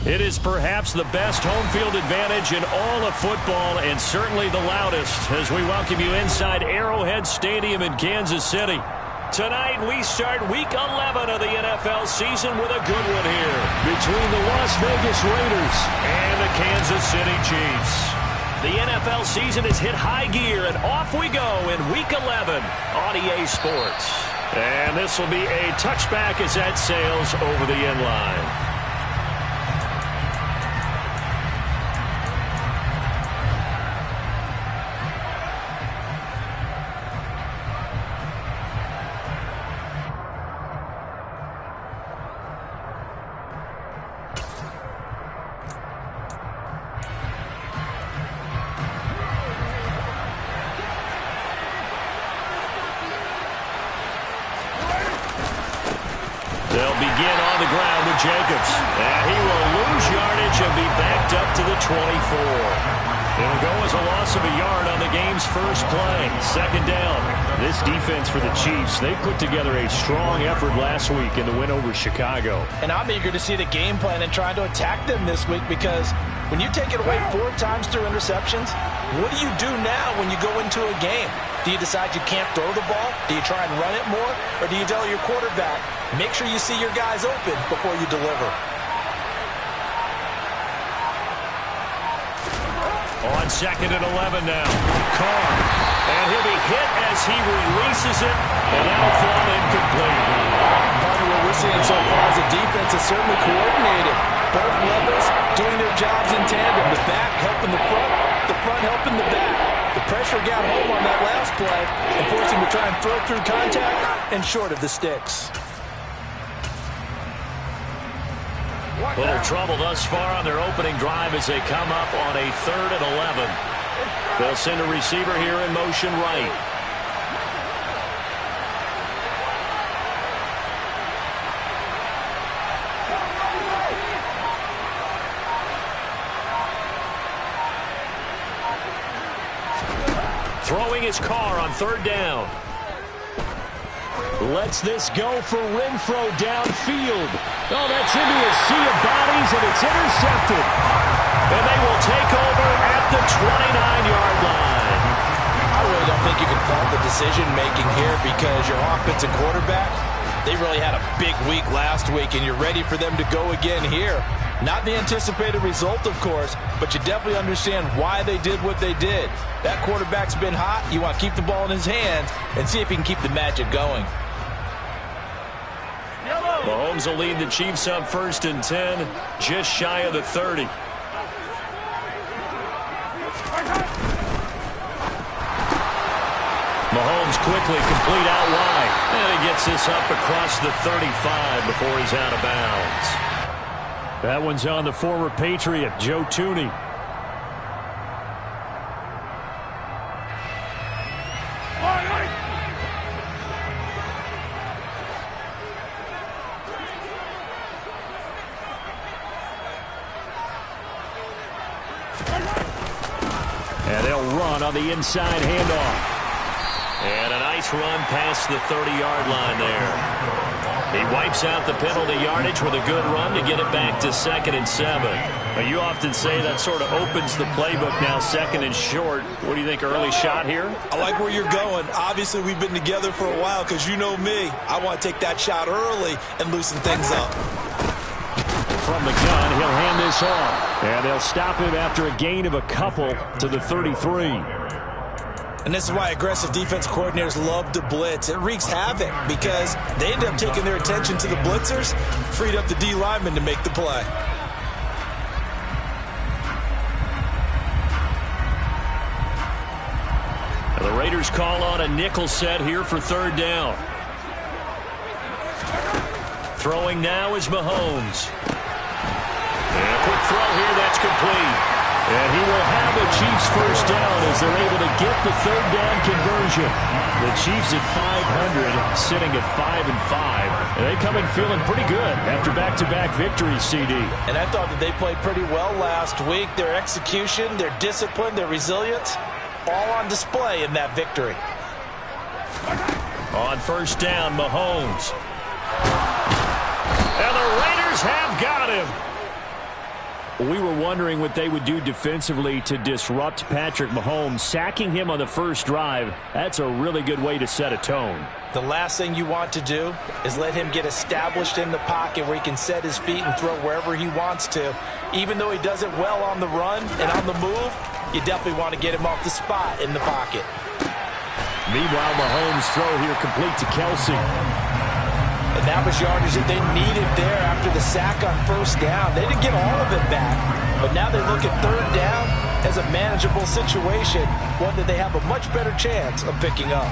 It is perhaps the best home field advantage in all of football and certainly the loudest as we welcome you inside Arrowhead Stadium in Kansas City. Tonight we start Week 11 of the NFL season with a good one here between the Las Vegas Raiders and the Kansas City Chiefs. The NFL season has hit high gear and off we go in Week 11 on EA Sports. And this will be a touchback as that sails over the end line. They'll begin on the ground with Jacobs. He will lose yardage and be backed up to the 24. It'll go as a loss of a yard on the game's first play. Second down. This defense for the Chiefs, they put together a strong effort last week in the win over Chicago. And I'm eager to see the game plan and trying to attack them this week because when you take it away 4 times through interceptions, what do you do now when you go into a game? Do you decide you can't throw the ball? Do you try and run it more? Or do you tell your quarterback, make sure you see your guys open before you deliver? On 2nd and 11 now. Carr. And he'll be hit as he releases it. And that'll fall incomplete. Partner, what we're seeing so far is the defense is certainly coordinated. Both levels doing their jobs in tandem. The back helping the front helping the back. The pressure got home on that last play and forced him to try and throw through contact and short of the sticks. Little trouble thus far on their opening drive as they come up on a 3rd and 11. They'll send a receiver here in motion right. Throwing his Carr on 3rd down. Lets this go for Renfrow downfield. Oh, that's into a sea of bodies, and it's intercepted. And they will take over at the 29-yard line. I really don't think you can fault the decision-making here because your offensive quarterback, they really had a big week last week, and you're ready for them to go again here. Not the anticipated result, of course, but you definitely understand why they did what they did. That quarterback's been hot. You want to keep the ball in his hands and see if he can keep the magic going. Mahomes will lead the Chiefs up 1st and 10, just shy of the 30. Mahomes quickly complete out wide. And he gets this up across the 35 before he's out of bounds. That one's on the former Patriot, Joe Thuney. And they'll run on the inside handoff. And a nice run past the 30-yard line there. He wipes out the penalty yardage with a good run to get it back to 2nd and 7. Now, you often say that sort of opens the playbook now, 2nd and short. What do you think, early shot here? I like where you're going. Obviously, we've been together for a while because you know me. I want to take that shot early and loosen things up. From the gun, he'll hand this off. And they'll stop him after a gain of a couple to the 33. And this is why aggressive defense coordinators love to blitz. It wreaks havoc because they end up taking their attention to the blitzers, freed up the D lineman to make the play. The Raiders call on a nickel set here for 3rd down. Throwing now is Mahomes. And a quick throw here, that's complete. And he will have the Chiefs 1st down as they're able to get the 3rd down conversion. The Chiefs at 500, sitting at 5-5. And they come in feeling pretty good after back-to-back victories, CD. And I thought that they played pretty well last week. Their execution, their discipline, their resilience, all on display in that victory. On 1st down, Mahomes. And the Raiders have got him. We were wondering what they would do defensively to disrupt Patrick Mahomes. Sacking him on the first drive, that's a really good way to set a tone. The last thing you want to do is let him get established in the pocket where he can set his feet and throw wherever he wants to. Even though he does it well on the run and on the move, you definitely want to get him off the spot in the pocket. Meanwhile, Mahomes' throw here complete to Kelsey. And that was yardage that they needed there after the sack on first down. They didn't get all of it back, but now they look at third down as a manageable situation, one that they have a much better chance of picking up.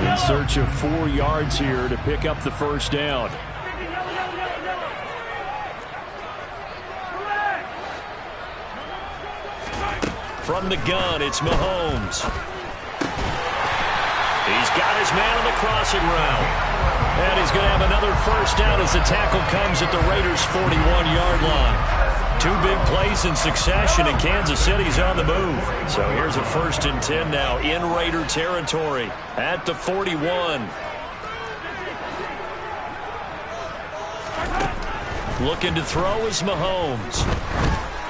In search of 4 yards here to pick up the first down. From the gun, it's Mahomes. He's got his man on the crossing route. And he's going to have another first down as the tackle comes at the Raiders' 41-yard line. 2 big plays in succession, and Kansas City's on the move. So here's a 1st and 10 now in Raider territory at the 41. Looking to throw is Mahomes.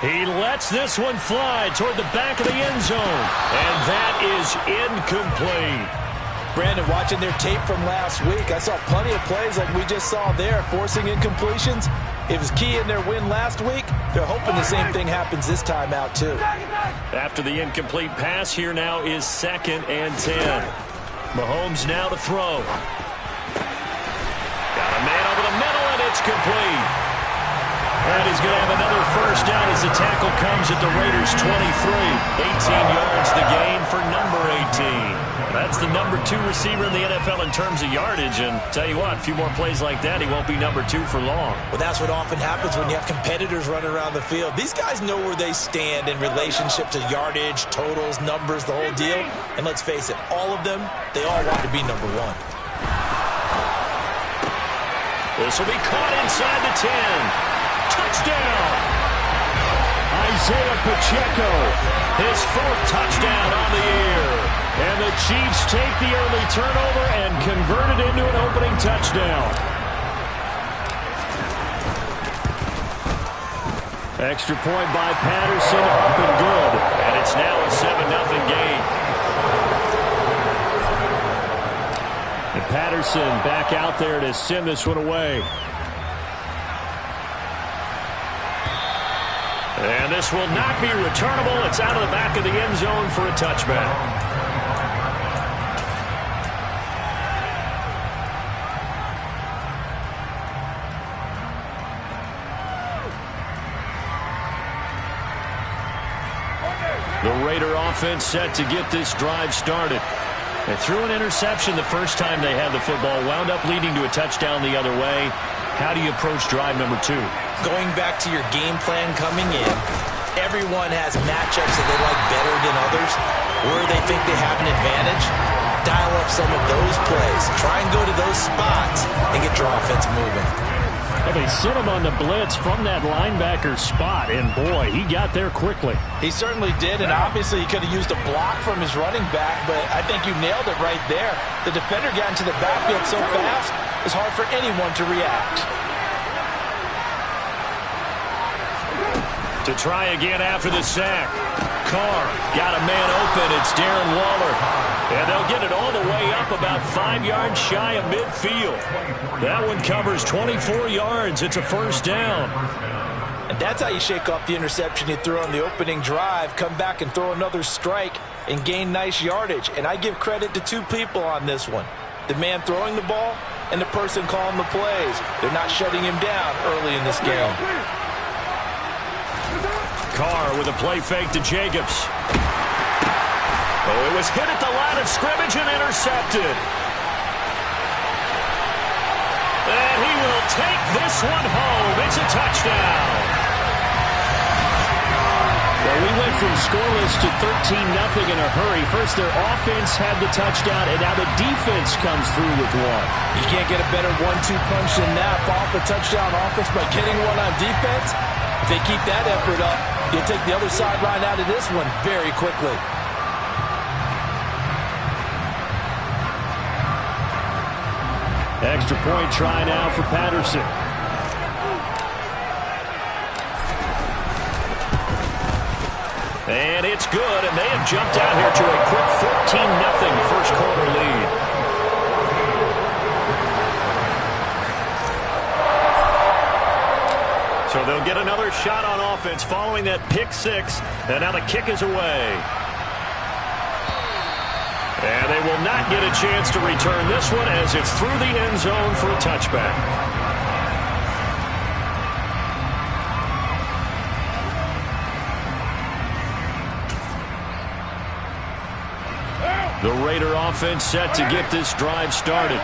He lets this one fly toward the back of the end zone. And that is incomplete. Brandon, watching their tape from last week, I saw plenty of plays like we just saw there, forcing incompletions. It was key in their win last week. They're hoping the same thing happens this time out, too. After the incomplete pass, here now is 2nd and 10. Mahomes now to throw. Got a man over the middle, and it's complete. And he's going to have another first down as the tackle comes at the Raiders' 23. 18 yards the gain for number 18. That's the number 2 receiver in the NFL in terms of yardage. And tell you what, a few more plays like that, he won't be number 2 for long. Well, that's what often happens when you have competitors running around the field. These guys know where they stand in relationship to yardage, totals, numbers, the whole deal. And let's face it, all of them, they all want to be number 1. This will be caught inside the 10. Touchdown! Isaiah Pacheco, his 4th touchdown on the year. And the Chiefs take the early turnover and convert it into an opening touchdown. Extra point by Patterson, up and good. And it's now a 7-0 game. And Patterson back out there to send this one away. And this will not be returnable. It's out of the back of the end zone for a touchback. The Raider offense set to get this drive started. They threw an interception the first time they had the football, wound up leading to a touchdown the other way. How do you approach drive number 2? Going back to your game plan coming in, everyone has matchups that they like better than others. Where they think they have an advantage, dial up some of those plays. Try and go to those spots and get your offense moving. Well, they sent him on the blitz from that linebacker spot, and boy, he got there quickly. He certainly did, and obviously he could have used a block from his running back, but I think you nailed it right there. The defender got into the backfield so fast, it's hard for anyone to react. To try again after the sack. Carr got a man open. It's Darren Waller. And they'll get it all the way up about 5 yards shy of midfield. That one covers 24 yards. It's a first down. And that's how you shake off the interception you threw on the opening drive, come back and throw another strike and gain nice yardage. And I give credit to 2 people on this one. The man throwing the ball and the person calling the plays. They're not shutting him down early in this game. Carr with a play fake to Jacobs. Oh, it was hit at the line of scrimmage and intercepted. And he will take this one home. It's a touchdown. Well, we went from scoreless to 13-0 in a hurry. First, their offense had the touchdown, and now the defense comes through with one. You can't get a better 1-2 punch than that. Off a touchdown offense by getting one on defense. If they keep that effort up, you'll take the other sideline out of this one very quickly. Extra point try now for Patterson. And it's good, and they have jumped out here to a quick 14-0 first quarter lead. So they'll get another shot on offense following that pick six, and now the kick is away. And they will not get a chance to return this one as it's through the end zone for a touchback. The Raider offense set to get this drive started.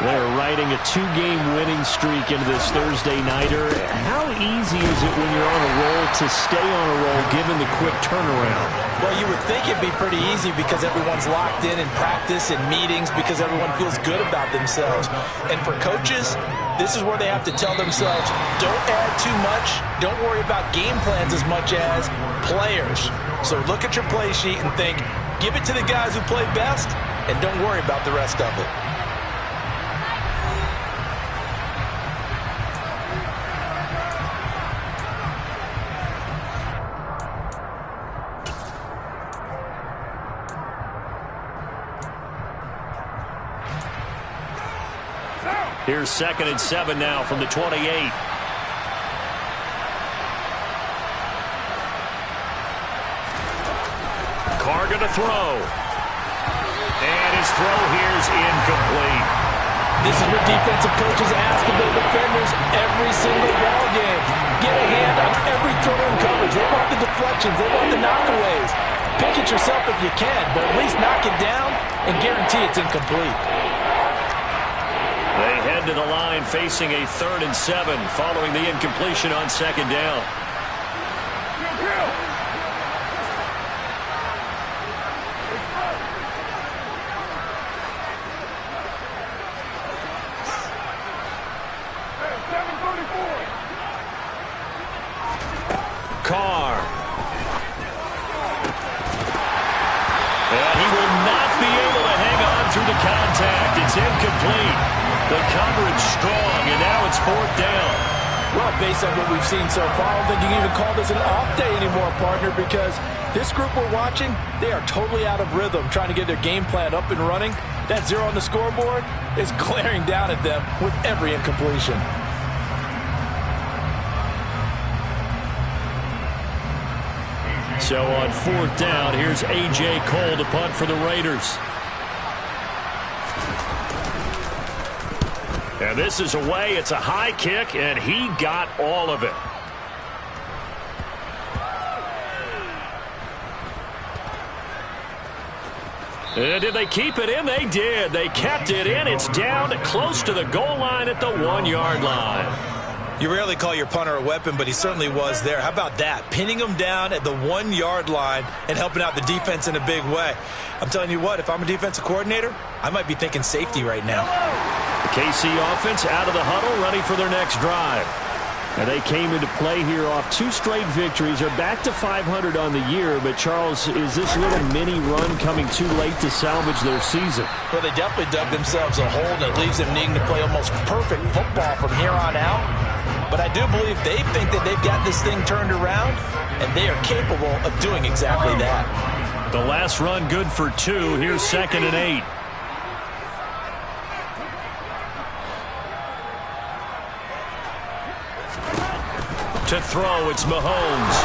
They're riding a two-game winning streak into this Thursday nighter. How easy is it when you're on a roll to stay on a roll given the quick turnaround? Well, you would think it'd be pretty easy because everyone's locked in practice and meetings because everyone feels good about themselves. And for coaches, this is where they have to tell themselves, don't add too much. Don't worry about game plans as much as players. So look at your play sheet and think, give it to the guys who play best, and don't worry about the rest of it. Here's 2nd and 7 now from the 28. Carr going to throw. And his throw here is incomplete. This is what defensive coaches ask of their defenders every single ball game. Get a hand on every throw in coverage. They want the deflections. They want the knockaways. Pick it yourself if you can, but at least knock it down and guarantee it's incomplete. They head to the line facing a 3rd and 7 following the incompletion on 2nd down. Carr. And he will not be able to hang on through the contact. It's incomplete. The coverage strong, and now it's 4th down. Well, based on what we've seen so far, I don't think you can even call this an off day anymore, partner, because this group we're watching, they are totally out of rhythm, trying to get their game plan up and running. That 0 on the scoreboard is glaring down at them with every incompletion. So on 4th down, here's A.J. Cole to punt for the Raiders. And this is away. It's a high kick, and he got all of it. And did they keep it in? They did. They kept it in. It's down close to the goal line at the 1-yard line. You rarely call your punter a weapon, but he certainly was there. How about that? Pinning him down at the 1-yard line and helping out the defense in a big way. I'm telling you what, if I'm a defensive coordinator, I might be thinking safety right now. The KC offense out of the huddle, ready for their next drive. And they came into play here off 2 straight victories. They're back to 500 on the year, but Charles, is this little mini run coming too late to salvage their season? Well, they definitely dug themselves a hole that leaves them needing to play almost perfect football from here on out. But I do believe they think that they've got this thing turned around, and they are capable of doing exactly that. The last run good for 2. Here's 2nd and 8. To throw, it's Mahomes.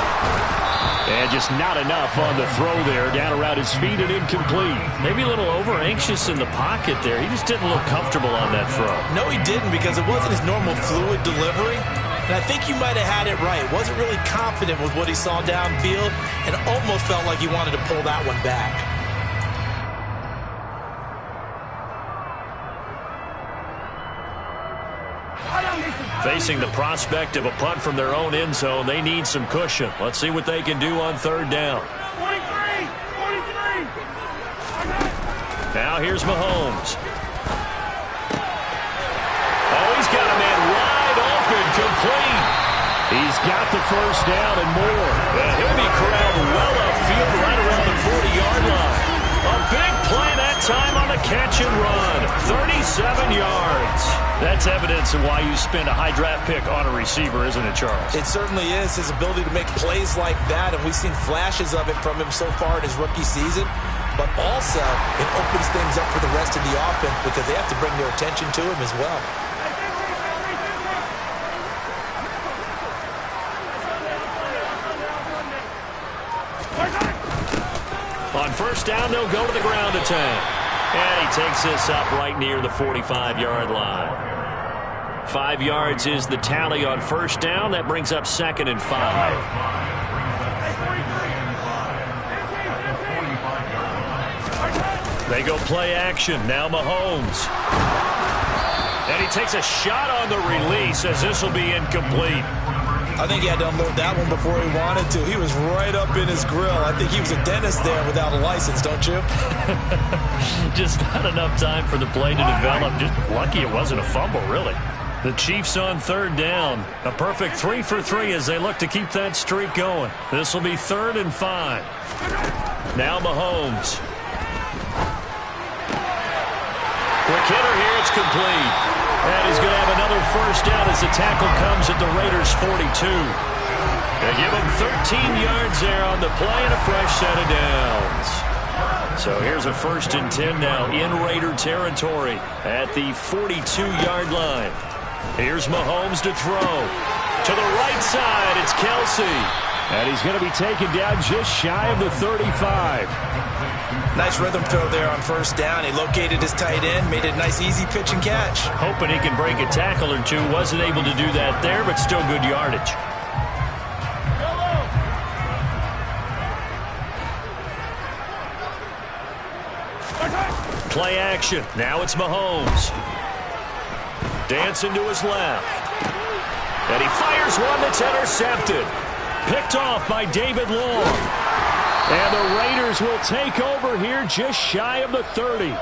And just not enough on the throw there. Down around his feet and incomplete. Maybe a little over-anxious in the pocket there. He just didn't look comfortable on that throw. No, he didn't, because it wasn't his normal fluid delivery. And I think you might have had it right. Wasn't really confident with what he saw downfield and almost felt like he wanted to pull that one back. Facing the prospect of a punt from their own end zone, they need some cushion. Let's see what they can do on 3rd down. 43! Now here's Mahomes. Oh, he's got a man wide open, complete. He's got the 1st down and more. And he'll be corralled well upfield right around the 40-yard line. A big play that time on the catch and run. 37 yards. That's evidence of why you spend a high draft pick on a receiver, isn't it, Charles? It certainly is, his ability to make plays like that, and we've seen flashes of it from him so far in his rookie season. But also, it opens things up for the rest of the offense because they have to bring their attention to him as well. On first down, they'll go to the ground attack. And he takes this up right near the 45-yard line. 5 yards is the tally on first down. That brings up 2nd and 5. They go play action. Now Mahomes. And he takes a shot on the release as this will be incomplete. I think he had to unload that one before he wanted to. He was right up in his grill. I think he was a dentist there without a license, don't you? Just not enough time for the play to develop. Just lucky it wasn't a fumble, really. The Chiefs on third down. A perfect 3 for 3 as they look to keep that streak going. This will be 3rd and 5. Now Mahomes. Quick hitter here. It's complete. And he's going to have another first down as the tackle comes at the Raiders' 42. They give him 13 yards there on the play and a fresh set of downs. So here's a 1st and 10 now in Raider territory at the 42-yard line. Here's Mahomes to throw. To the right side, it's Kelsey. And he's going to be taken down just shy of the 35. Nice rhythm throw there on first down. He located his tight end, made it a nice easy pitch and catch. Hoping he can break a tackle or two. Wasn't able to do that there, but still good yardage. Play action. Now it's Mahomes. Dancing to his left. And he fires one that's intercepted. Picked off by David Long. And the Raiders will take over here just shy of the 30.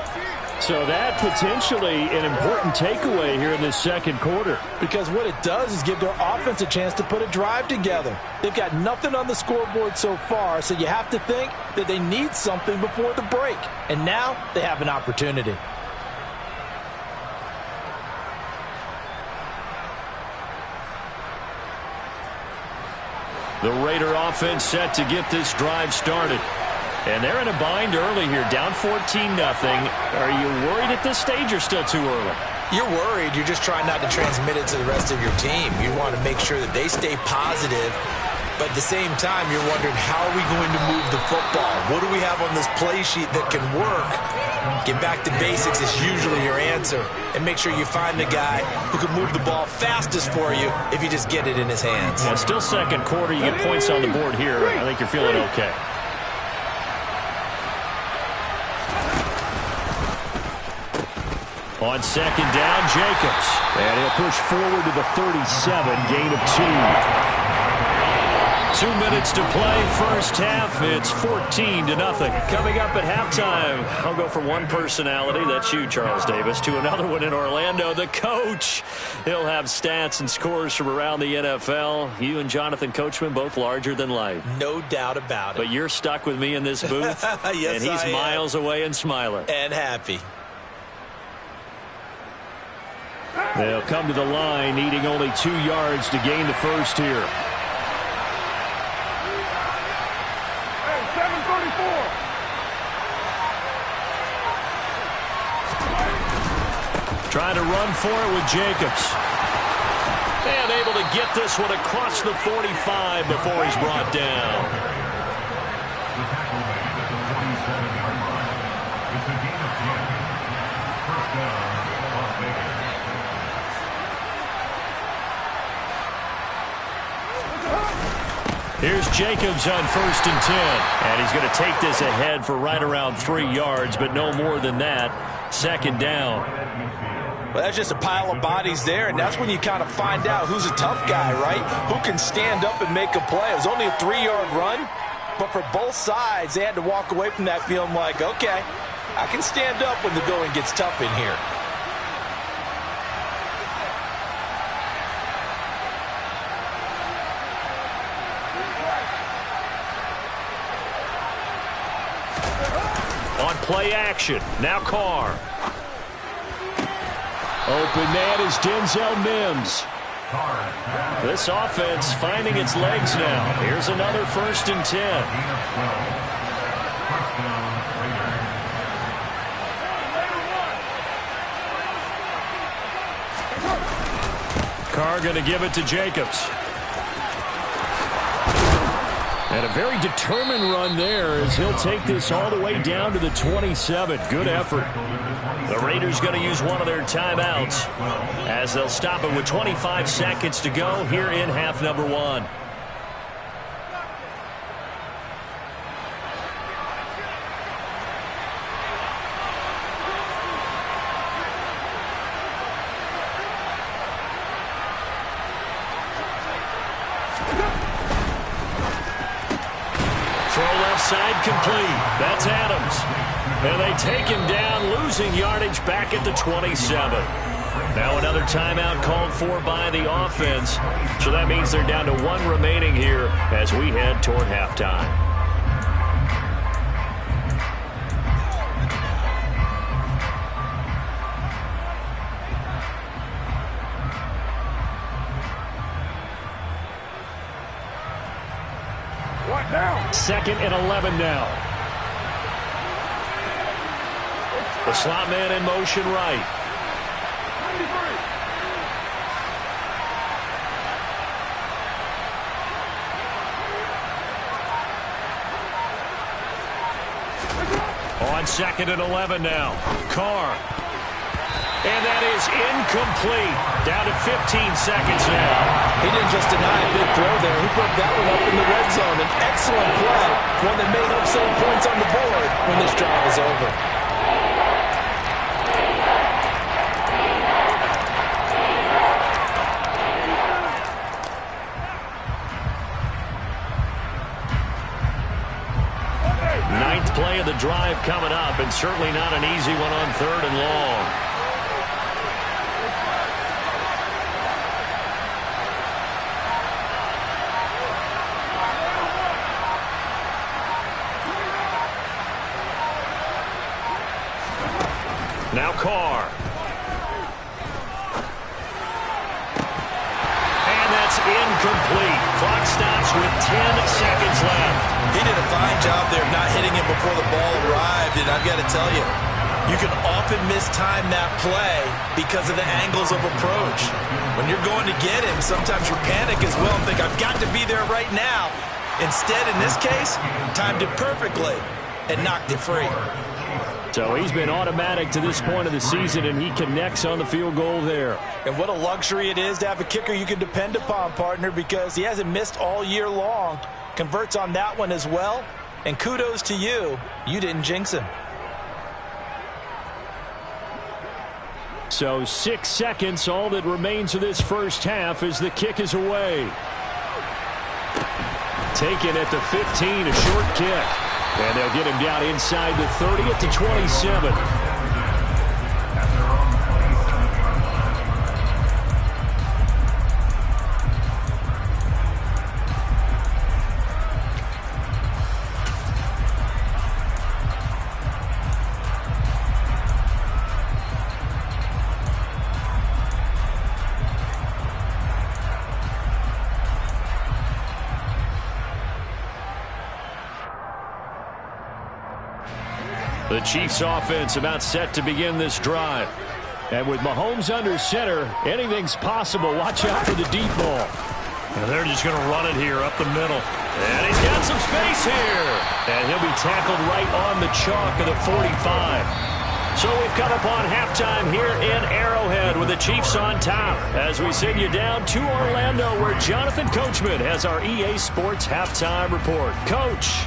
So that potentially an important takeaway here in this second quarter. Because what it does is give their offense a chance to put a drive together. They've got nothing on the scoreboard so far, so you have to think that they need something before the break. And now they have an opportunity. The Raider offense set to get this drive started. And they're in a bind early here, down 14-0. Are you worried at this stage or still too early? You're worried. You're just trying not to transmit it to the rest of your team. You want to make sure that they stay positive. But at the same time, you're wondering, how are we going to move the football? What do we have on this play sheet that can work? Get back to basics is usually your answer. And make sure you find the guy who can move the ball fastest for you if you just get it in his hands. Yeah, still second quarter. You get points on the board here. I think you're feeling okay. On second down, Jacobs. And he'll push forward to the 37, gain of 2. 2 minutes to play, first half. It's 14-0. Coming up at halftime, I'll go from one personality, that's you, Charles Davis, to another one in Orlando, the coach. He'll have stats and scores from around the NFL. You and Jonathan Coachman, both larger than life. No doubt about it. But you're stuck with me in this booth, yes, and he's miles away and smiling. And happy. They'll come to the line, needing only 2 yards to gain the first here. Trying to run for it with Jacobs. And able to get this one across the 45 before he's brought down. Here's Jacobs on 1st and 10. And he's going to take this ahead for right around 3 yards, but no more than that. 2nd down. Well, that's just a pile of bodies there, and that's when you kind of find out who's a tough guy, right? Who can stand up and make a play. It was only a 3-yard run, but for both sides, they had to walk away from that feeling like, okay, I can stand up when the going gets tough in here. On play action, now Carr. Open man is Denzel Mims. This offense finding its legs now. Here's another 1st and 10. Carr going to give it to Jacobs. And a very determined run there as he'll take this all the way down to the 27. Good effort. The Raiders going to use one of their timeouts as they'll stop it with 25 seconds to go here in half number 1. Side complete. That's Adams. And they take him down, losing yardage back at the 27. Now another timeout called for by the offense. So that means they're down to 1 remaining here as we head toward halftime. Now. 2nd and 11 now. The slot man in motion right. On 2nd and 11 now. Carr. And that is incomplete. Down to 15 seconds now. He didn't just deny a big throw there. He put that one up in the red zone. An excellent play. One that may help save points on the board when this drive is over. Ninth play of the drive coming up, and certainly not an easy one on 3rd and long. Now Carr. And that's incomplete. Clock stops with 10 seconds left. He did a fine job there of not hitting him before the ball arrived, and I've got to tell you, you can often mistime that play because of the angles of approach. When you're going to get him, sometimes you panic as well and think, I've got to be there right now. Instead, in this case, timed it perfectly and knocked it free. So he's been automatic to this point of the season, and he connects on the field goal there. And what a luxury it is to have a kicker you can depend upon, partner, because he hasn't missed all year long. Converts on that one as well. And kudos to you. You didn't jinx him. So 6 seconds, all that remains of this first half as the kick is away. Taken at the 15, a short kick. And they'll get him down inside the 30 at the 27. The Chiefs offense about set to begin this drive. And with Mahomes under center, anything's possible. Watch out for the deep ball. And they're just going to run it here up the middle. And he's got some space here. And he'll be tackled right on the chalk of the 45. So we've come upon halftime here in Arrowhead with the Chiefs on top as we send you down to Orlando where Jonathan Coachman has our EA Sports halftime report. Coach.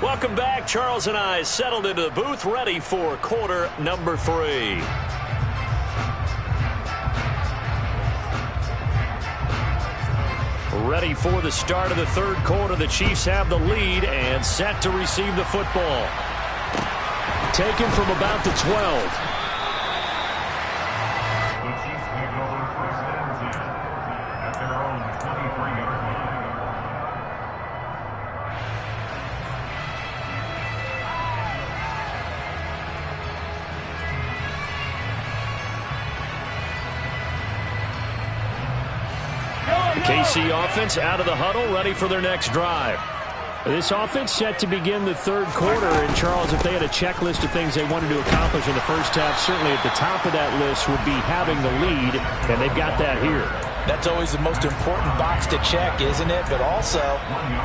Welcome back. Charles and I settled into the booth, ready for quarter number 3. Ready for the start of the third quarter. The Chiefs have the lead and set to receive the football. Taken from about the 12. KC offense out of the huddle, ready for their next drive. This offense set to begin the third quarter. And, Charles, if they had a checklist of things they wanted to accomplish in the first half, certainly at the top of that list would be having the lead, and they've got that here. That's always the most important box to check, isn't it? But also,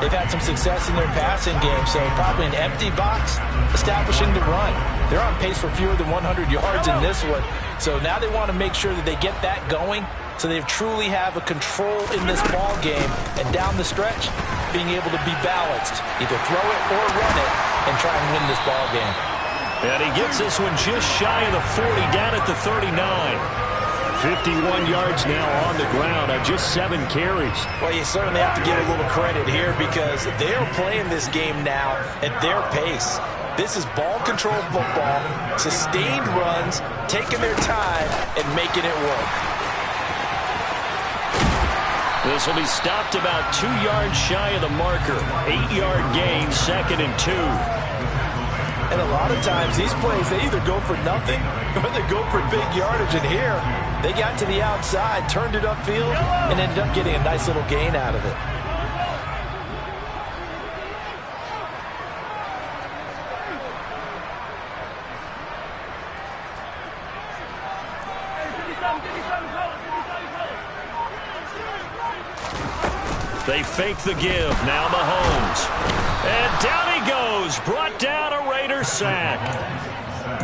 they've had some success in their passing game, so probably an empty box establishing the run. They're on pace for fewer than 100 yards in this one, so now they want to make sure that they get that going so they truly have a control in this ball game, and down the stretch, being able to be balanced, either throw it or run it, and try and win this ball game. And he gets this one just shy of the 40, down at the 39. 51 yards now on the ground on just 7 carries. Well, you certainly have to give a little credit here because they are playing this game now at their pace. This is ball control football, sustained runs, taking their time, and making it work. This will be stopped about 2 yards shy of the marker. 8-yard gain, 2nd and 2. And a lot of times these plays, they either go for nothing or they go for big yardage. And here, they got to the outside, turned it upfield, and ended up getting a nice little gain out of it. They fake the give. Now Mahomes. And down he goes. Brought down a Raider sack.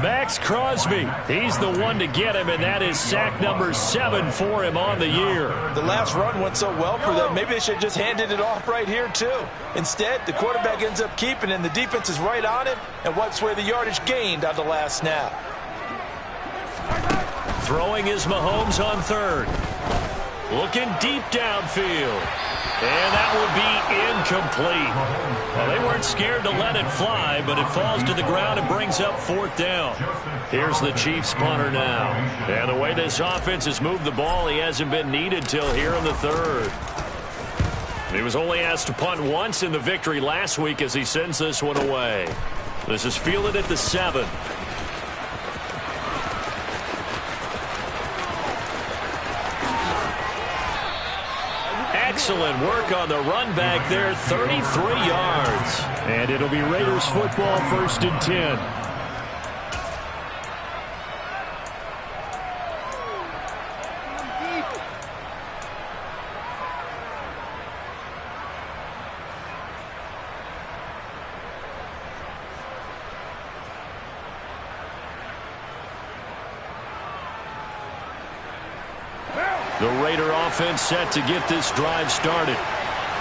Max Crosby. He's the one to get him, and that is sack number 7 for him on the year. The last run went so well for them. Maybe they should have just handed it off right here, too. Instead, the quarterback ends up keeping it, and the defense is right on him and wipes away the yardage gained on the last snap. Throwing is Mahomes on third. Looking deep downfield. And that will be incomplete. Well, they weren't scared to let it fly, but it falls to the ground and brings up 4th down. Here's the Chiefs punter now. And the way this offense has moved the ball, he hasn't been needed till here in the third. He was only asked to punt once in the victory last week as he sends this one away. This is fielded at the 7. Excellent work on the run back there, 33 yards. And it'll be Raiders football, 1st and 10. The Raider offense set to get this drive started.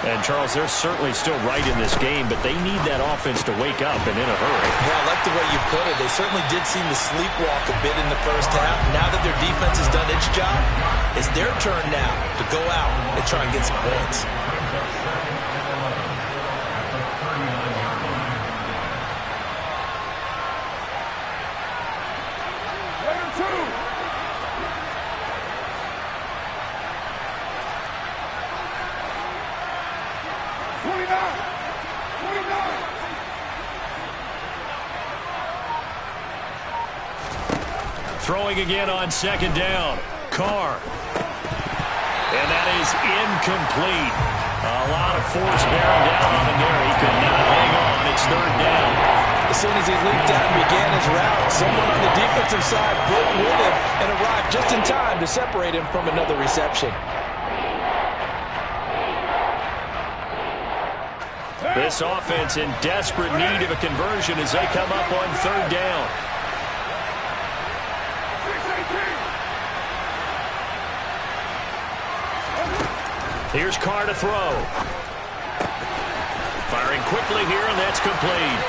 And, Charles, they're certainly still right in this game, but they need that offense to wake up and in a hurry. Yeah, I like the way you put it. They certainly did seem to sleepwalk a bit in the first half. Now that their defense has done its job, it's their turn now to go out and try and get some points. Throwing again on 2nd down. Carr. And that is incomplete. A lot of force bearing down on him there. He could not hang on. It's 3rd down. As soon as he leaped out and began his route, someone on the defensive side broke with him and arrived just in time to separate him from another reception. This offense in desperate need of a conversion as they come up on 3rd down. Here's Carr to throw. Firing quickly here, and that's complete.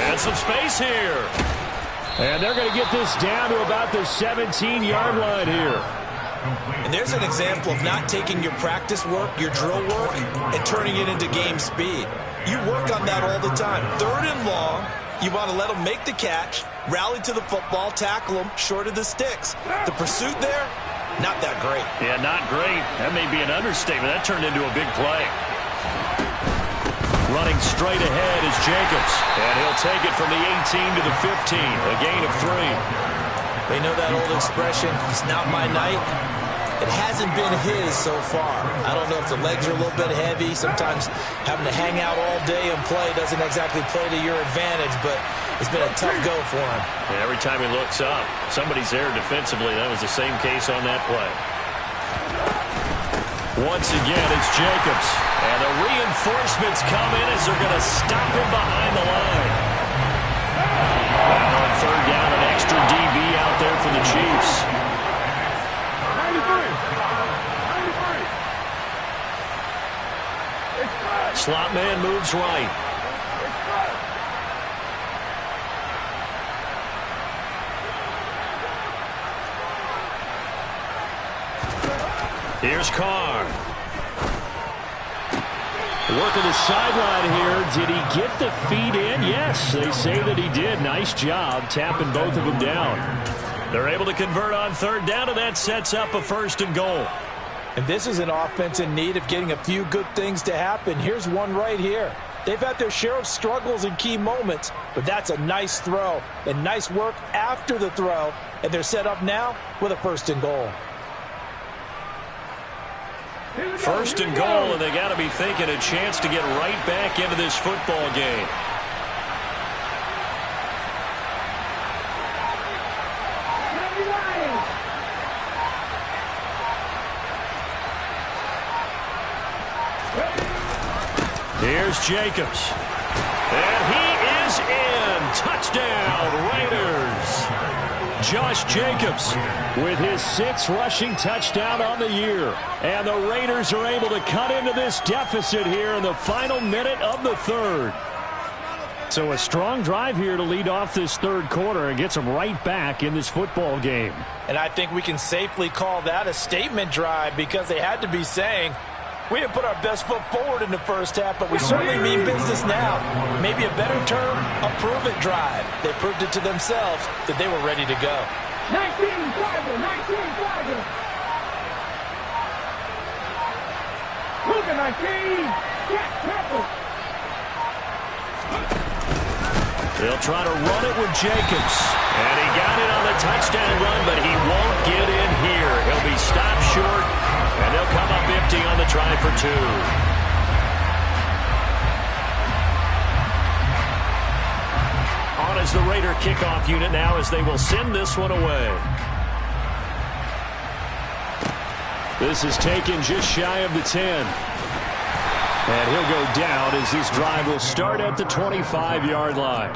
And some space here. And they're going to get this down to about the 17-yard line here. And there's an example of not taking your practice work, your drill work, and turning it into game speed. You work on that all the time. 3rd and long, you want to let them make the catch, rally to the football, tackle them short of the sticks. The pursuit there, not that great. Yeah, not great. That may be an understatement. That turned into a big play. Running straight ahead is Jacobs. And he'll take it from the 18 to the 15. A gain of 3. They know that old expression, it's not my night. It hasn't been his so far. I don't know if the legs are a little bit heavy. Sometimes having to hang out all day and play doesn't exactly play to your advantage, but it's been a tough go for him. Yeah, every time he looks up, somebody's there defensively. That was the same case on that play. Once again, it's Jacobs. And the reinforcements come in as they're going to stop him behind the line. Now on third down, an extra DB out there for the Chiefs. Slot man moves right. Here's Carr. Working the sideline here. Did he get the feet in? Yes, they say that he did. Nice job tapping both of them down. They're able to convert on third down, and that sets up a 1st and goal. And this is an offense in need of getting a few good things to happen. Here's one right here. They've had their share of struggles in key moments, but that's a nice throw and nice work after the throw, and they're set up now with a 1st and goal. 1st and goal, and they got to be thinking a chance to get right back into this football game. Here's Jacobs. And he is in. Touchdown, Raiders. Josh Jacobs with his 6th rushing touchdown on the year. And the Raiders are able to cut into this deficit here in the final minute of the 3rd. So a strong drive here to lead off this 3rd quarter and gets them right back in this football game. And I think we can safely call that a statement drive because they had to be saying, we didn't put our best foot forward in the 1st half, but we certainly mean business now. Maybe a better term, a prove-it drive. They proved it to themselves that they were ready to go. 19 Tiger, 19 Tiger. Look at 19. Jack Pepper. They'll try to run it with Jacobs. And he got it on the touchdown run, but he won't get in here. He'll be stopped short, and they'll come up empty on the try for 2. On is the Raider kickoff unit now as they will send this one away. This is taken just shy of the 10. And he'll go down as this drive will start at the 25-yard line.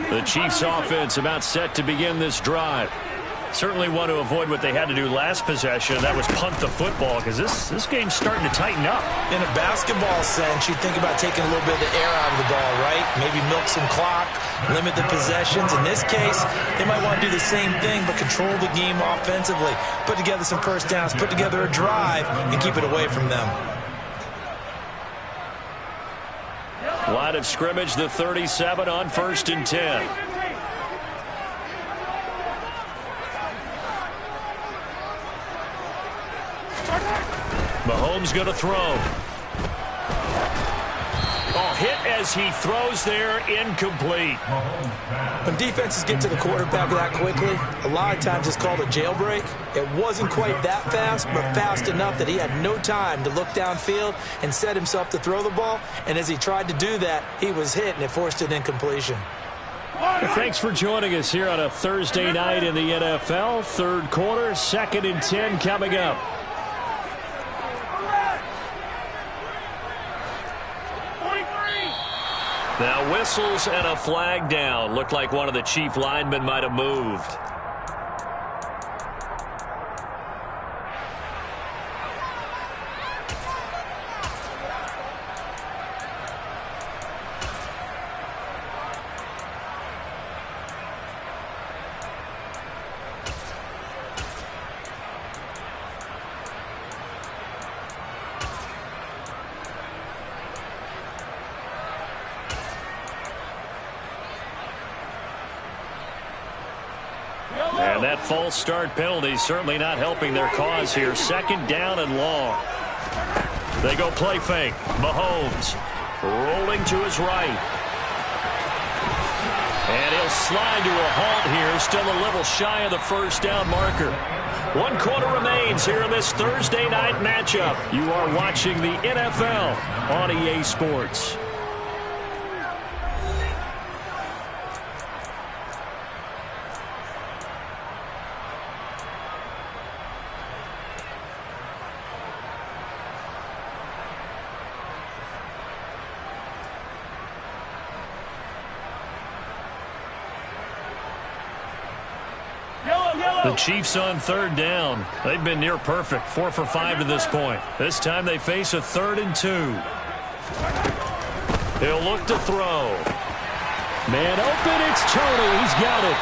The Chiefs offense about set to begin this drive. Certainly want to avoid what they had to do last possession. That was punt the football because this game's starting to tighten up. In a basketball sense, you think about taking a little bit of the air out of the ball, right? Maybe milk some clock, limit the possessions. In this case, they might want to do the same thing but control the game offensively. Put together some 1st downs, put together a drive, and keep it away from them. Line of scrimmage, the 37 on 1st and 10. Mahomes going to throw. Oh, hit as he throws there, incomplete. When defenses get to the quarterback that quickly, a lot of times it's called a jailbreak. It wasn't quite that fast, but fast enough that he had no time to look downfield and set himself to throw the ball. And as he tried to do that, he was hit, and it forced an incompletion. Thanks for joining us here on a Thursday night in the NFL. 3rd quarter, 2nd and 10 coming up. Now whistles and a flag down. Looked like one of the Chief linemen might have moved. And that false start penalty certainly not helping their cause here. 2nd down and long. They go play fake. Mahomes rolling to his right. And he'll slide to a halt here, still a little shy of the first down marker. 1 quarter remains here in this Thursday night matchup. You are watching the NFL on EA Sports. The Chiefs on 3rd down. They've been near perfect, 4 for 5 to this point. This time they face a 3rd and 2. He'll look to throw. Man open, it's Tony. He's got it.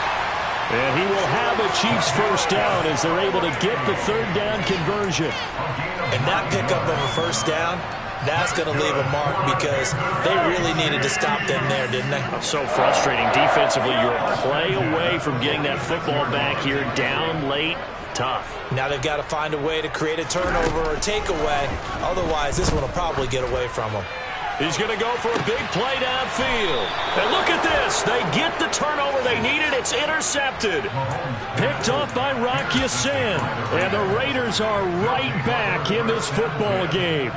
And he will have a Chiefs first down as they're able to get the 3rd down conversion. And that pickup of a first down, that's going to leave a mark because they really needed to stop them there, didn't they? So frustrating. Defensively, you're a play away from getting that football back here. Down late, tough. Now they've got to find a way to create a turnover or takeaway. Otherwise, this one will probably get away from them. He's going to go for a big play downfield. And look at this. They get the turnover they needed. It's intercepted. Picked off by Rock Ya-Sin. And the Raiders are right back in this football game.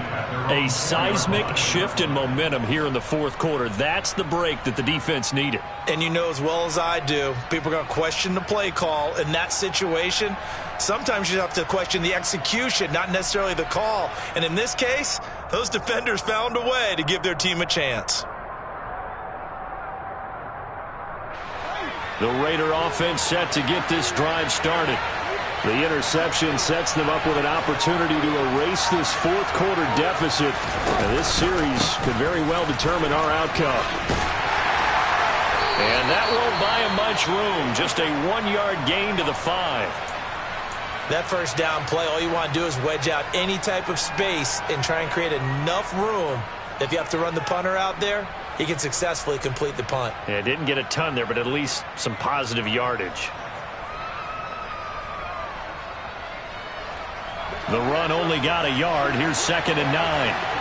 A seismic shift in momentum here in the 4th quarter. That's the break that the defense needed. And you know as well as I do, people are going to question the play call in that situation. Sometimes you have to question the execution, not necessarily the call. And in this case, those defenders found a way to give their team a chance. The Raider offense set to get this drive started. The interception sets them up with an opportunity to erase this 4th quarter deficit. And this series could very well determine our outcome. And that won't buy him much room. Just a 1-yard gain to the 5. That first down play, all you want to do is wedge out any type of space and try and create enough room. If you have to run the punter out there, he can successfully complete the punt. Yeah, didn't get a ton there, but at least some positive yardage. The run only got a yard. Here's 2nd and 9.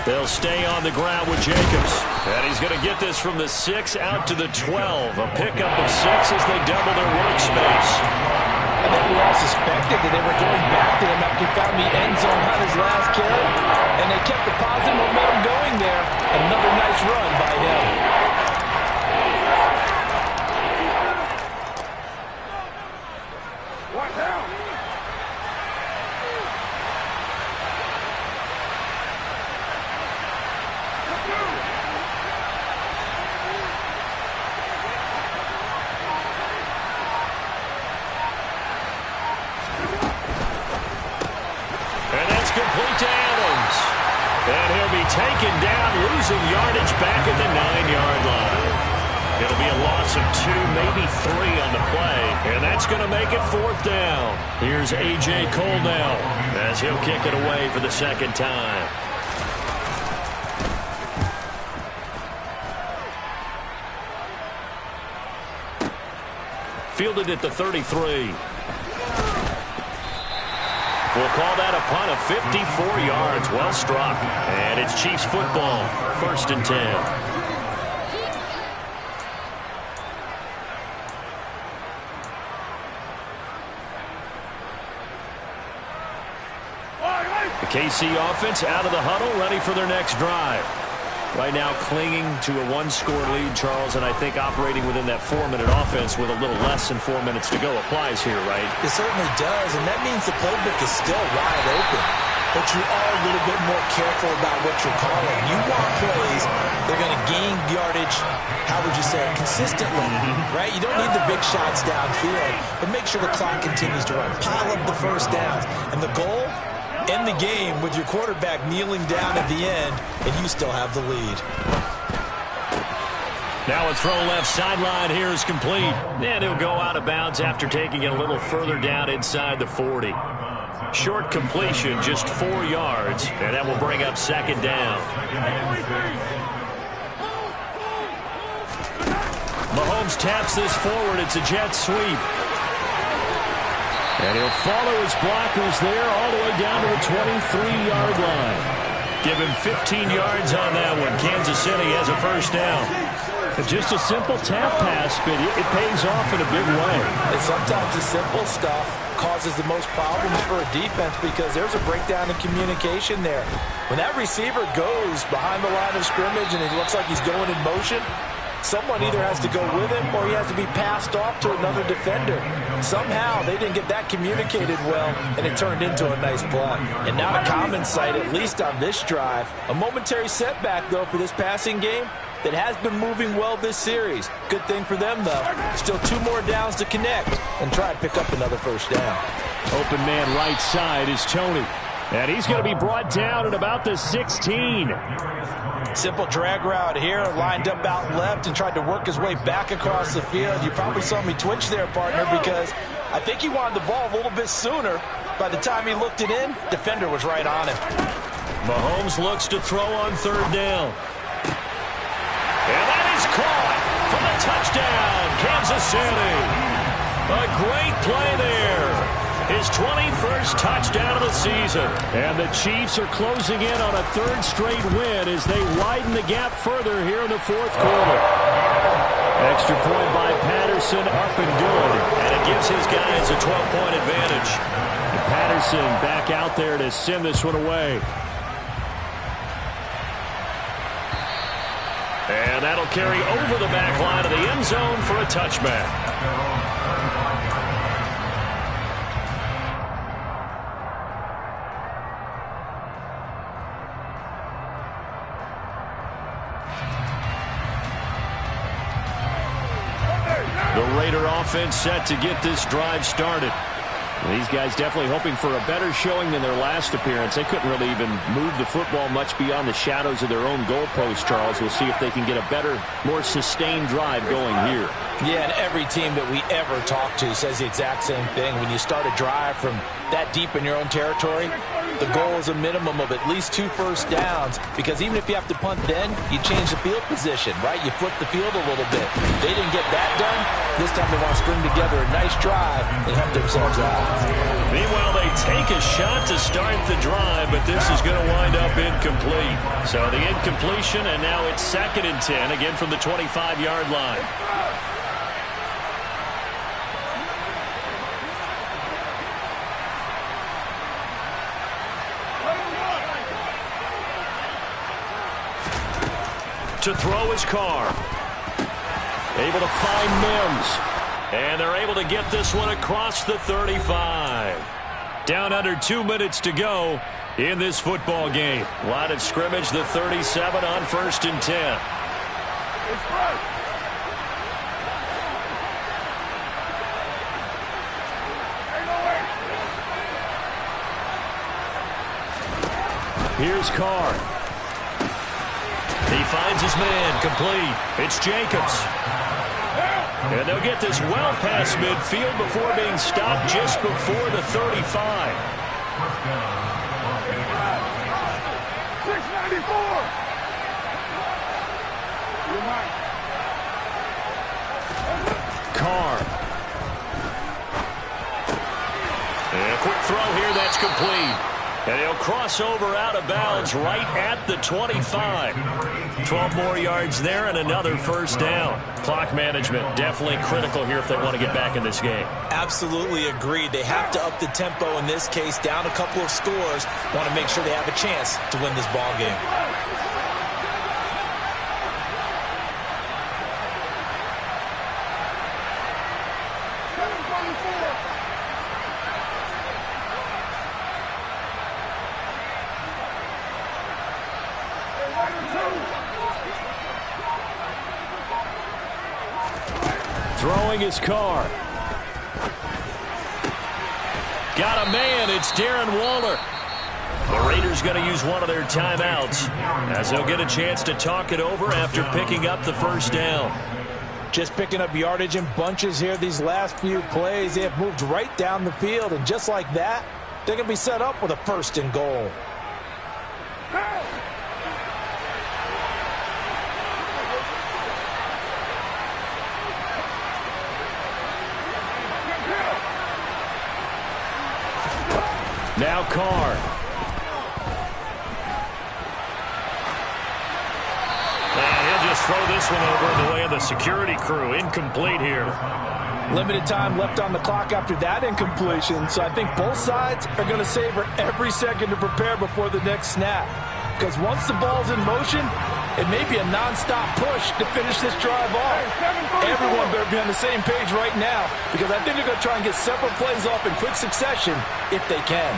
They'll stay on the ground with Jacobs. And he's going to get this from the 6 out to the 12. A pickup of 6 as they double their workspace. I think we all suspected that they were going back to him after he found the end zone on his last carry. And they kept the positive momentum going there. Another nice run by him. Watch out! Complete to Adams. And he'll be taken down, losing yardage back at the 9-yard line. It'll be a loss of 2, maybe 3 on the play. And that's going to make it 4th down. Here's A.J. Cole now as he'll kick it away for the 2nd time. Fielded at the 33. We'll call that a punt of 54 yards. Well struck. And it's Chiefs football. 1st and 10. The KC offense out of the huddle, ready for their next drive. Right now clinging to a 1-score lead, Charles, and I think operating within that 4-minute offense with a little less than 4 minutes to go applies here, right? It certainly does, and that means the playbook is still wide open. But you are a little bit more careful about what you're calling. You want plays that are going to gain yardage, how would you say it, consistently, right? You don't need the big shots downfield, but make sure the clock continues to run. Pile up the first downs. And the goal? End the game with your quarterback kneeling down at the end, and you still have the lead. Now a throw left sideline here is complete. And he'll go out of bounds after taking it a little further down inside the 40. Short completion, just 4 yards, and that will bring up second down. Mahomes taps this forward. It's a jet sweep. And he'll follow his blockers there all the way down to the 23-yard line. Give him 15 yards on that one. Kansas City has a first down. Just a simple tap pass, but it pays off in a big way. And sometimes the simple stuff causes the most problems for a defense because there's a breakdown in communication there. When that receiver goes behind the line of scrimmage and it looks like he's going in motion, someone either has to go with him or he has to be passed off to another defender. Somehow they didn't get that communicated well, and it turned into a nice play. And not a common sight, at least on this drive. A momentary setback, though, for this passing game that has been moving well this series. Good thing for them, though. Still 2 more downs to connect and try to pick up another first down. Open man right side is Tony. And he's going to be brought down at about the 16. Simple drag route here, lined up out left and tried to work his way back across the field. You probably saw me twitch there, partner, because I think he wanted the ball a little bit sooner. By the time he looked it in, defender was right on him. Mahomes looks to throw on third down. And that is caught for the touchdown, Kansas City. A great play there. His 21st touchdown of the season. And the Chiefs are closing in on a 3rd straight win as they widen the gap further here in the 4th quarter. Extra point by Patterson, up and good. And it gives his guys a 12-point advantage. And Patterson back out there to send this one away. And that'll carry over the back line of the end zone for a touchback. The Raider offense set to get this drive started. These guys definitely hoping for a better showing than their last appearance. They couldn't really even move the football much beyond the shadows of their own goalpost, Charles. We'll see if they can get a better, more sustained drive going here. Yeah, and every team that we ever talk to says the exact same thing. When you start a drive from that deep in your own territory, the goal is a minimum of at least 2 first downs, because even if you have to punt then, you change the field position, right? You flip the field a little bit. They didn't get that done. This time they want to string together a nice drive and help themselves out. Meanwhile, they take a shot to start the drive, but this is going to wind up incomplete. So the incompletion, and now it's 2nd and 10, again from the 25-yard line. To throw his Carr. Able to find Mims. And they're able to get this one across the 35. Down under 2 minutes to go in this football game. Line of scrimmage, the 37 on 1st and 10. Here's Carr. He finds his man, complete. It's Jacobs. And they'll get this well past midfield before being stopped just before the 35. 694. Carr. And a quick throw here, that's complete. And he'll cross over out of bounds right at the 25. 12 more yards there and another first down. Clock management definitely critical here if they want to get back in this game. Absolutely agreed. They have to up the tempo in this case, down a couple of scores. Want to make sure they have a chance to win this ball game. Throwing his Carr. Got a man. It's Darren Waller. The Raiders going to use one of their timeouts as they'll get a chance to talk it over after picking up the first down. Just picking up yardage in bunches here these last few plays. They have moved right down the field, and just like that, they're going to be set up with a 1st and goal. Now Carr. And he'll just throw this one over in the way of the security crew. Incomplete here. Limited time left on the clock after that incompletion, so I think both sides are going to savor every second to prepare before the next snap. Because once the ball's in motion, it may be a non-stop push to finish this drive off. Everyone better be on the same page right now, because I think they're going to try and get several plays off in quick succession if they can.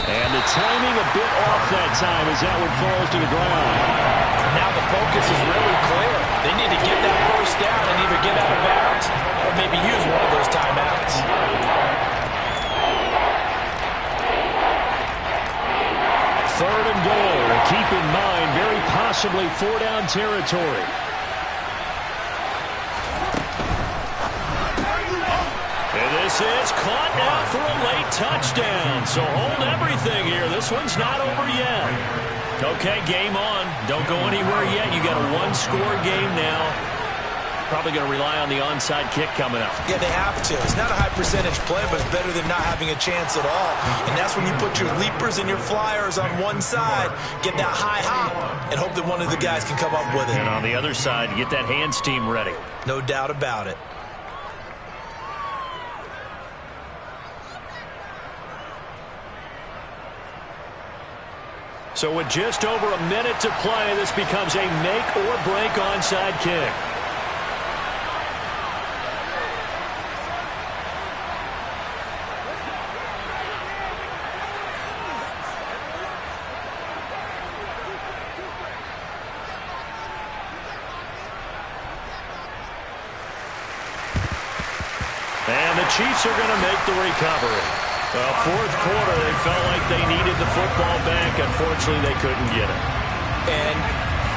And the timing a bit off that time as that one falls to the ground. Now the focus is really clear. They need to get that 1st down and either get out of bounds or maybe use one of those timeouts. 3rd and goal. And keep in mind, very possibly 4-down territory. And this is caught now for a late touchdown. So hold everything here. This one's not over yet. Okay, game on. Don't go anywhere yet. You got a 1-score game now. Probably going to rely on the onside kick coming up. Yeah, they have to. It's not a high percentage play, but it's better than not having a chance at all. And that's when you put your leapers and your flyers on one side, get that high hop, and hope that one of the guys can come up with it. And on the other side, get that hands team ready. No doubt about it. So with just over a minute to play, this becomes a make or break onside kick. And the Chiefs are going to make the recovery. Well, 4th quarter, they felt like they needed the football back. Unfortunately, they couldn't get it. And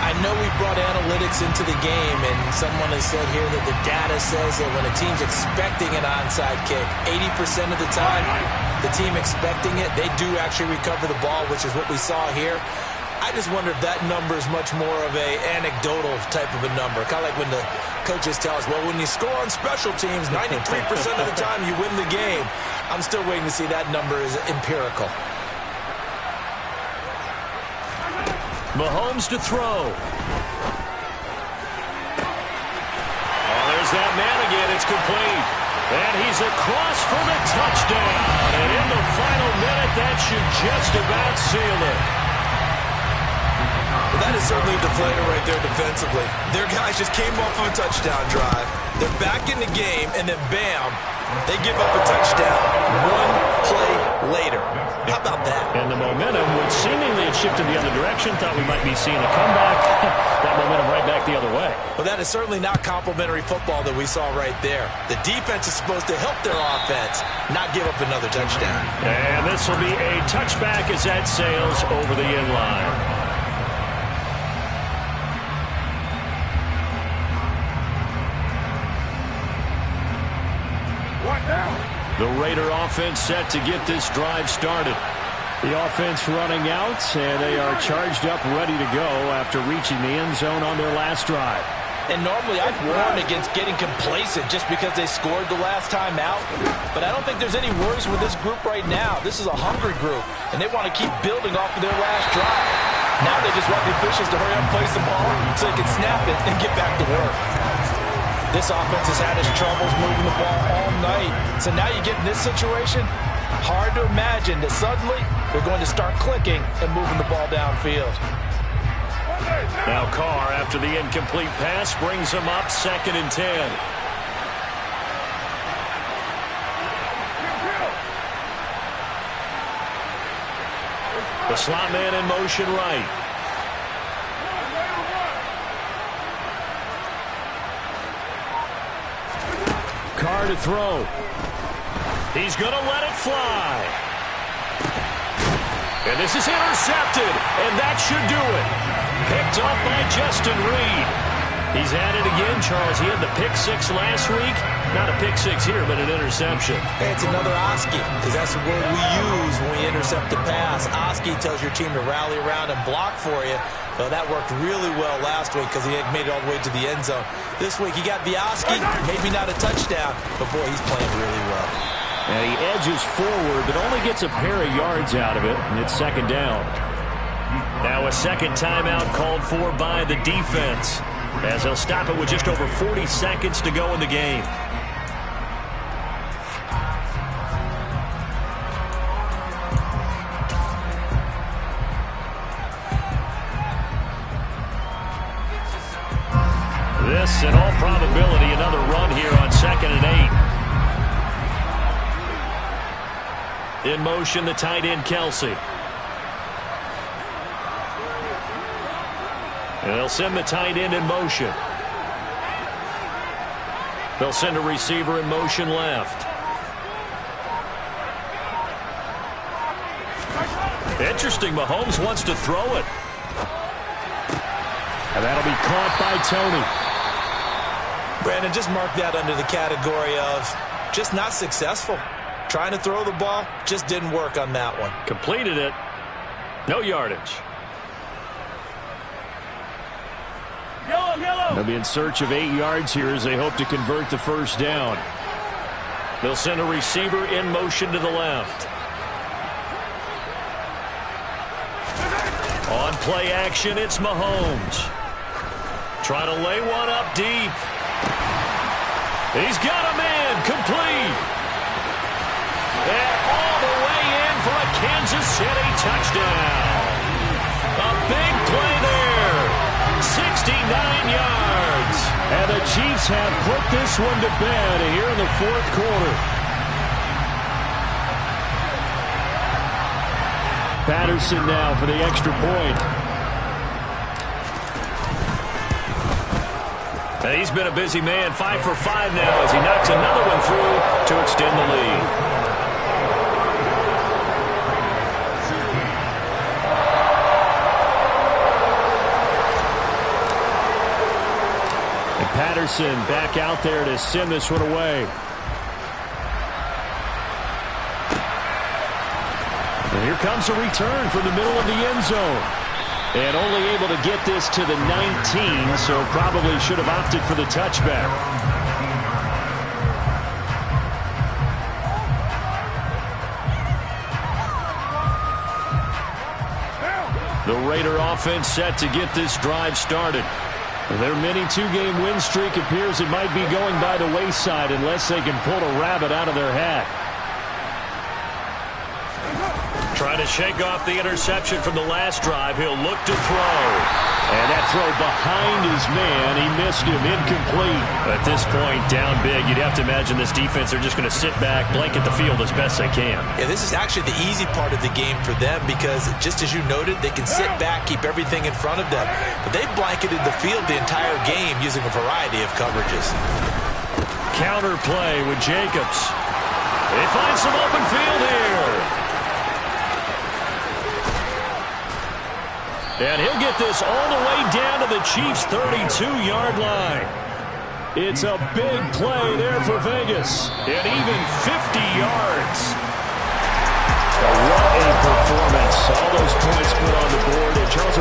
I know we brought analytics into the game, and someone has said here that the data says that when a team's expecting an onside kick, 80% of the time, the team expecting it, they do actually recover the ball, which is what we saw here. I just wonder if that number is much more of a anecdotal type of a number. Kind of like when the coaches tell us, well, when you score on special teams, 93% of the time you win the game. I'm still waiting to see that number is empirical. Mahomes to throw. Oh, there's that man again. It's complete. And he's across for the touchdown. And in the final minute, that should just about seal it. Well, that is certainly a deflator right there defensively. Their guys just came off of a touchdown drive. They're back in the game, and then bam, they give up a touchdown 1 play later. How about that? And the momentum, which seemingly had shifted the other direction, thought we might be seeing a comeback. That momentum right back the other way. Well, that is certainly not complimentary football that we saw right there. The defense is supposed to help their offense, not give up another touchdown. And this will be a touchback as that sails over the end line. The Raider offense set to get this drive started. The offense running out, and they are charged up, ready to go after reaching the end zone on their last drive. And normally I'd warn against getting complacent just because they scored the last time out. But I don't think there's any worries with this group right now. This is a hungry group, and they want to keep building off of their last drive. Now they just want the officials to hurry up and place the ball so they can snap it and get back to work. This offense has had its troubles moving the ball all night. So now you get in this situation, hard to imagine that suddenly they're going to start clicking and moving the ball downfield. Now Carr, after the incomplete pass, brings them up 2nd and 10. The slot man in motion right. Carr to throw. He's going to let it fly. And this is intercepted, and that should do it. Picked up by Justin Reed. He's at it again, Charles. He had the pick six last week. Not a pick six here, but an interception. Hey, it's another Oski, because that's the word we use when we intercept a pass. Oski tells your team to rally around and block for you. So that worked really well last week because he had made it all the way to the end zone. This week he got the Oski, maybe not a touchdown, but boy, he's playing really well. And he edges forward, but only gets a pair of yards out of it, and it's second down. Now a second timeout called for by the defense, as they'll stop it with just over 40 seconds to go in the game. This, in all probability, another run here on 2nd and 8. In motion, the tight end, Kelsey. And they'll send the tight end in motion. They'll send a receiver in motion left. Interesting, Mahomes wants to throw it. And that'll be caught by Tony. Brandon, just mark that under the category of just not successful. Trying to throw the ball, just didn't work on that one. Completed it. No yardage. They'll be in search of 8 yards here as they hope to convert the first down. They'll send a receiver in motion to the left. On play action, it's Mahomes. Trying to lay one up deep. He's got a man, complete. And all the way in for a Kansas City touchdown. A big play there. 69 yards. And the Chiefs have put this one to bed here in the fourth quarter. Patterson now for the extra point. And he's been a busy man, 5 for 5 now as he knocks another one through to extend the lead. And Patterson back out there to send this one away. And here comes a return from the middle of the end zone. And only able to get this to the 19, so probably should have opted for the touchback. The Raider offense set to get this drive started. Their mini two-game win streak appears it might be going by the wayside unless they can pull a rabbit out of their hat. Trying to shake off the interception from the last drive. He'll look to throw. And that throw behind his man. He missed him. Incomplete. At this point, down big, you'd have to imagine this defense are just going to sit back, blanket the field as best they can. Yeah, this is actually the easy part of the game for them because, just as you noted, they can sit back, keep everything in front of them. But they've blanketed the field the entire game using a variety of coverages. Counter play with Jacobs. They find some open field here. And he'll get this all the way down to the Chiefs' 32-yard line. It's a big play there for Vegas. And even 50 yards. What a performance. All those points put on the board. And Charles,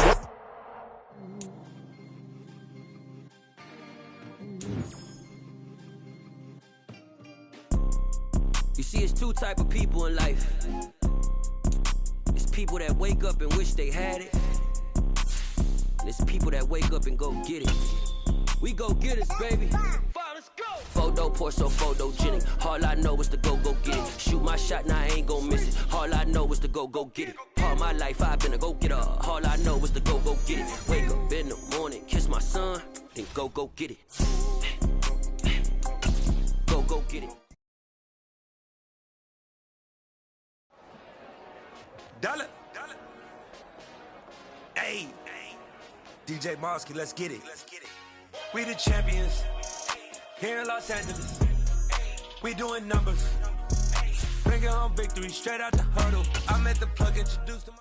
you see, it's two type of people in life. It's people that wake up and wish they had it. And it's people that wake up and go get it. We go get it, baby. Let's go. Photo poor, so photogenic. All I know is to go get it. Shoot my shot, now I ain't gon' miss it. All I know is to go get it. All my life I've been a go-getter. All I know is to go get it. Wake up in the morning, kiss my son, then go get it. Go get it. Dollar. Hey, DJ Mosky, let's get it. We the champions here in Los Angeles. We doing numbers. Bringing home victory straight out the huddle. I'm at the plug, introduced to my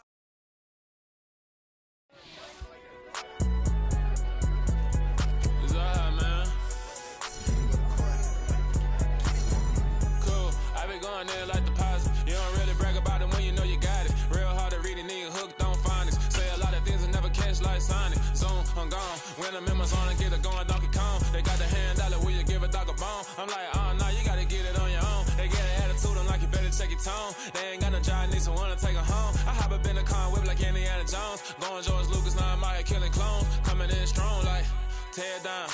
I'm like, nah, you gotta get it on your own. They get an attitude, I'm like, you better check your tone. They ain't got no job, need someone to take her home. I hop up in the car and whip like Indiana Jones. Going George Lucas, now I'm out here killing clones. Coming in strong like, tear it down,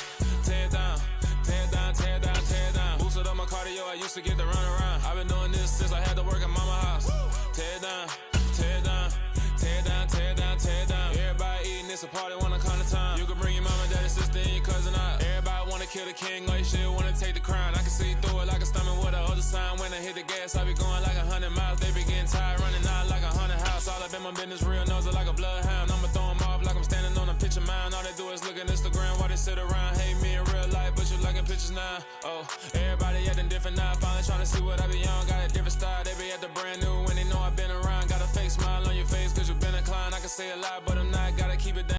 tear it down, tear it down, tear it down, tear it down. Boosted up my cardio, I used to get to run around. I've been doing this since I had to work at mama house. Tear it down, tear it down, tear it down, tear it down, tear it down. Everybody eating, it's a party, one kind of time. You can bring your mama, daddy, sister, and your cousin out. Everybody wanna kill the king, or you shit wanna take the crown. I can see through it like a stomach with a other sign. When I hit the gas, I be going like 100 miles. They be getting tired, running out like 100 house. All up in my business, real nose like a bloodhound. I'ma throw them off like I'm standing on a picture mound. All they do is look at Instagram while they sit around. Hate me in real life, but you liking pictures now. Oh, everybody acting different now. Finally trying to see what I be on. Got a different style, they be at the brand new when they know I've been around. Got a fake smile on your face cause you been inclined. I can say a lot, but I'm not, gotta keep it down.